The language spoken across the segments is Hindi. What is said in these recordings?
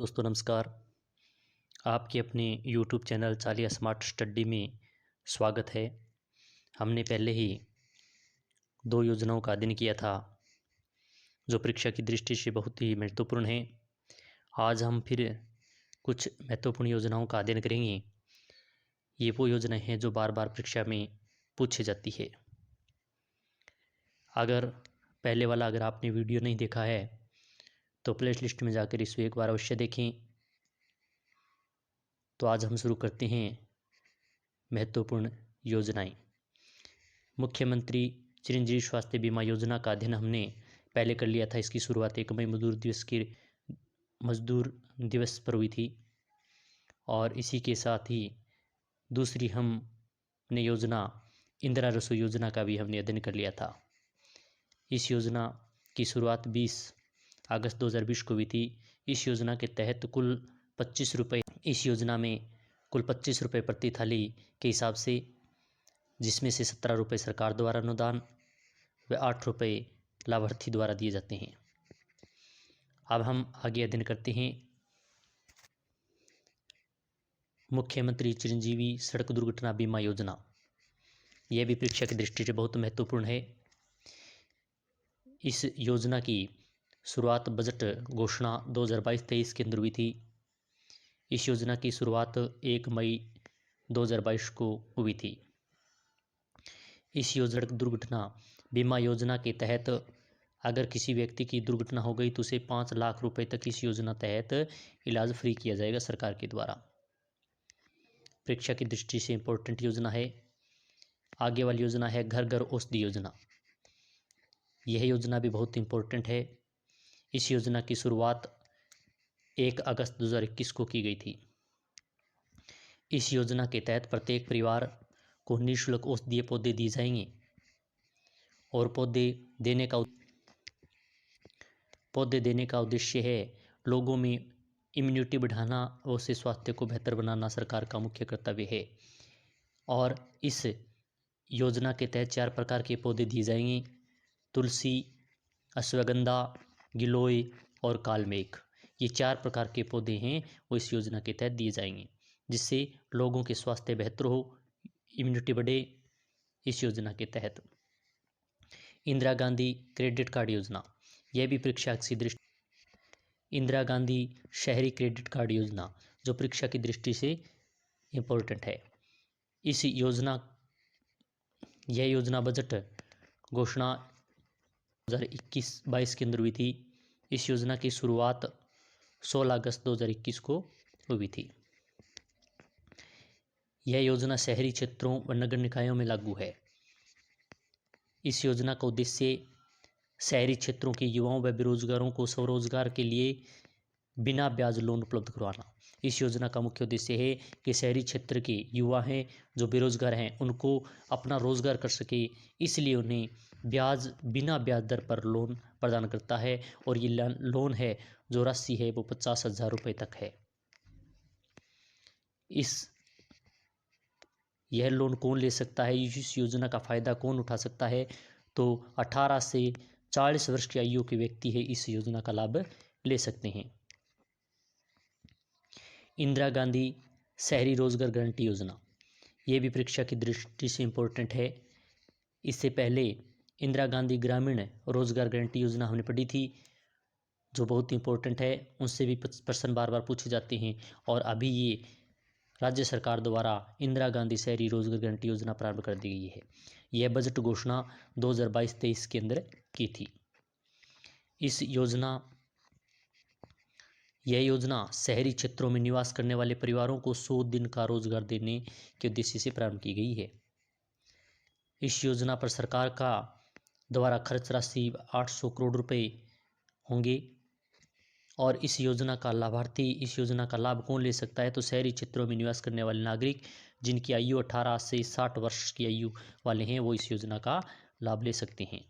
दोस्तों नमस्कार। आपके अपने YouTube चैनल चालिया स्मार्ट स्टडी में स्वागत है। हमने पहले ही 2 योजनाओं का अध्ययन किया था जो परीक्षा की दृष्टि से बहुत ही महत्वपूर्ण हैं। आज हम फिर कुछ महत्वपूर्ण योजनाओं का अध्ययन करेंगे। ये वो योजनाएं हैं जो बार बार परीक्षा में पूछी जाती है। अगर आपने वीडियो नहीं देखा है तो प्लेलिस्ट लिस्ट में जाकर इसको एक बार अवश्य देखें। तो आज हम शुरू करते हैं महत्वपूर्ण योजनाएं। मुख्यमंत्री चिरंजीवी स्वास्थ्य बीमा योजना का अध्ययन हमने पहले कर लिया था। इसकी शुरुआत 1 मई मजदूर दिवस पर हुई थी और इसी के साथ ही दूसरी हमने योजना इंदिरा रसोई योजना का भी हमने अध्ययन कर लिया था। इस योजना की शुरुआत 20 अगस्त 2020 को हुई थी। इस योजना के तहत कुल 25 रुपये प्रति थाली के हिसाब से, जिसमें से 17 रुपये सरकार द्वारा अनुदान व 8 रुपये लाभार्थी द्वारा दिए जाते हैं। अब हम आगे अध्ययन करते हैं मुख्यमंत्री चिरंजीवी सड़क दुर्घटना बीमा योजना। यह भी परीक्षा की दृष्टि से बहुत महत्वपूर्ण है। इस योजना की शुरुआत बजट घोषणा 2022-23 के अंदर हुई थी। इस योजना की शुरुआत 1 मई 2022 को हुई थी। इस योजना दुर्घटना बीमा योजना के तहत अगर किसी व्यक्ति की दुर्घटना हो गई तो उसे 5 लाख रुपए तक इस योजना तहत इलाज फ्री किया जाएगा सरकार के द्वारा। परीक्षा की दृष्टि से इम्पोर्टेंट योजना है। आगे वाली योजना है घर घर औषधि योजना। यह योजना भी बहुत इम्पोर्टेंट है। इस योजना की शुरुआत 1 अगस्त 2021 को की गई थी। इस योजना के तहत प्रत्येक परिवार को निःशुल्क औषधीय पौधे दिए जाएंगे और पौधे देने का उद्देश्य है लोगों में इम्यूनिटी बढ़ाना और उससे स्वास्थ्य को बेहतर बनाना सरकार का मुख्य कर्तव्य है। और इस योजना के तहत 4 प्रकार के पौधे दिए जाएंगे: तुलसी, अश्वगंधा, गिलोय और कालमेघ। ये 4 प्रकार के पौधे हैं वो इस योजना के तहत दिए जाएंगे, जिससे लोगों के स्वास्थ्य बेहतर हो, इम्यूनिटी बढ़े। इस योजना के तहत इंदिरा गांधी क्रेडिट कार्ड योजना, यह भी परीक्षा की दृष्टि इंदिरा गांधी शहरी क्रेडिट कार्ड योजना जो परीक्षा की दृष्टि से इम्पोर्टेंट है। यह योजना बजट घोषणा 2021-22 के अंदर हुई थी। इस योजना की शुरुआत 16 अगस्त 2021 को हुई थी। यह योजना शहरी क्षेत्रों व नगर निकायों में लागू है। इस योजना का उद्देश्य शहरी क्षेत्रों के युवाओं व बेरोजगारों को स्वरोजगार के लिए बिना ब्याज लोन उपलब्ध करवाना। इस योजना का मुख्य उद्देश्य है कि शहरी क्षेत्र के युवा हैं जो बेरोजगार हैं उनको अपना रोजगार कर सके, इसलिए उन्हें बिना ब्याज दर पर लोन प्रदान करता है। और ये लोन है जो राशि है वो 50,000 रुपये तक है। यह लोन कौन ले सकता है, इस योजना का फ़ायदा कौन उठा सकता है? तो 18 से 40 वर्ष की आयु के व्यक्ति है इस योजना का लाभ ले सकते हैं। इंदिरा गांधी शहरी रोजगार गारंटी योजना, ये भी परीक्षा की दृष्टि से इम्पोर्टेंट है। इससे पहले इंदिरा गांधी ग्रामीण रोजगार गारंटी योजना हमने पढ़ी थी जो बहुत इम्पोर्टेंट है। उनसे भी प्रश्न बार बार पूछे जाते हैं। और अभी ये राज्य सरकार द्वारा इंदिरा गांधी शहरी रोजगार गारंटी योजना प्रारंभ कर दी गई है। यह बजट घोषणा 2022-23 के अंदर की थी। यह योजना शहरी क्षेत्रों में निवास करने वाले परिवारों को 100 दिन का रोजगार देने के उद्देश्य से प्रारंभ की गई है। इस योजना पर सरकार का द्वारा खर्च राशि 800 करोड़ रुपए होंगे। और इस योजना का लाभ कौन ले सकता है? तो शहरी क्षेत्रों में निवास करने वाले नागरिक जिनकी आयु 18 से 60 वर्ष की आयु वाले हैं वो इस योजना का लाभ ले सकते हैं।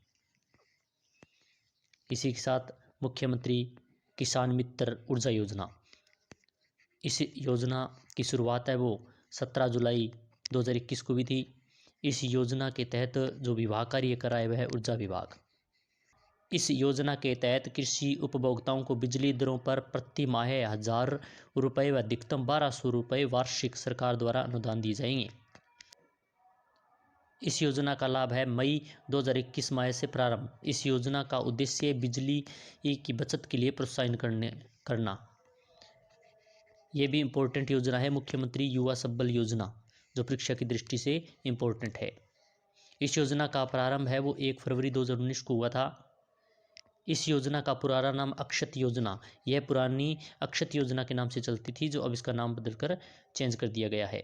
इसी के साथ मुख्यमंत्री किसान मित्र ऊर्जा योजना, इस योजना की शुरुआत है वो 17 जुलाई 2021 को हुई थी। इस योजना के तहत जो विभाग कार्य कर रहा है वह है ऊर्जा विभाग। इस योजना के तहत कृषि उपभोक्ताओं को बिजली दरों पर प्रति माह 1,000 रुपये व अधिकतम 1,200 रुपये वार्षिक सरकार द्वारा अनुदान दिए जाएंगे। इस योजना का लाभ है मई 2021 माह से प्रारंभ। इस योजना का उद्देश्य बिजली की बचत के लिए प्रोत्साहन करना। ये भी इम्पोर्टेंट योजना है, मुख्यमंत्री युवा सबल योजना, जो परीक्षा की दृष्टि से इम्पोर्टेंट है। इस योजना का प्रारंभ है वो 1 फरवरी 2019 को हुआ था। इस योजना का पुराना नाम अक्षत योजना, यह पुरानी अक्षत योजना के नाम से चलती थी, जो अब इसका नाम बदलकर चेंज कर दिया गया है।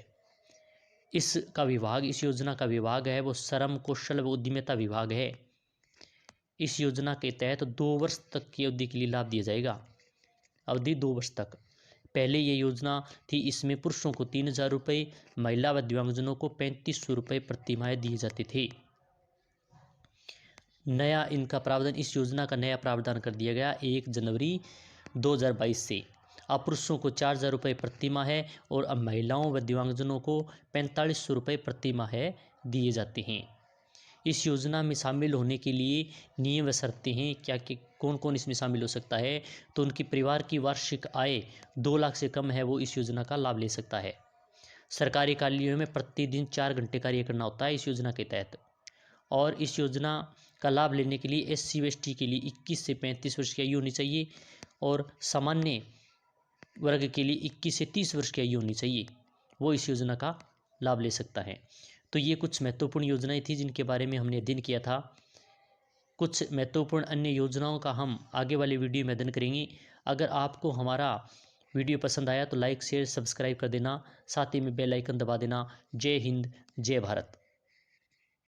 इस योजना का विभाग है वो श्रम कौशल व उद्यमिता विभाग है। इस योजना के तहत 2 वर्ष तक की अवधि के लिए लाभ दिया जाएगा। अवधि 2 वर्ष तक। पहले ये योजना थी, इसमें पुरुषों को 3,000 रुपये, महिला व दिव्यांगजनों को 3,500 रुपये प्रति माह दिए जाते थे। नया इनका प्रावधान, इस योजना का नया प्रावधान कर दिया गया 1 जनवरी 2022 से। अब पुरुषों को 4,000 रुपये प्रति माह है और अब महिलाओं व दिव्यांगजनों को 4,500 रुपये प्रति माह दिए जाते हैं। इस योजना में शामिल होने के लिए नियम व शर्तें हैं। क्या कि कौन कौन इसमें शामिल हो सकता है? तो उनकी परिवार की वार्षिक आय 2 लाख से कम है, वो इस योजना का लाभ ले सकता है। सरकारी कार्यालयों में प्रतिदिन 4 घंटे कार्य करना होता है इस योजना के तहत। और इस योजना का लाभ लेने के लिए SC व ST के लिए 21 से 35 वर्ष की आयु होनी चाहिए और सामान्य वर्ग के लिए 21 से 30 वर्ष की आयु होनी चाहिए, वो इस योजना का लाभ ले सकता है। तो ये कुछ महत्वपूर्ण योजनाएं थी जिनके बारे में हमने अध्ययन किया था। कुछ महत्वपूर्ण अन्य योजनाओं का हम आगे वाले वीडियो में अध्ययन करेंगे। अगर आपको हमारा वीडियो पसंद आया तो लाइक शेयर सब्सक्राइब कर देना, साथ ही में बेल आइकन दबा देना। जय हिंद, जय भारत।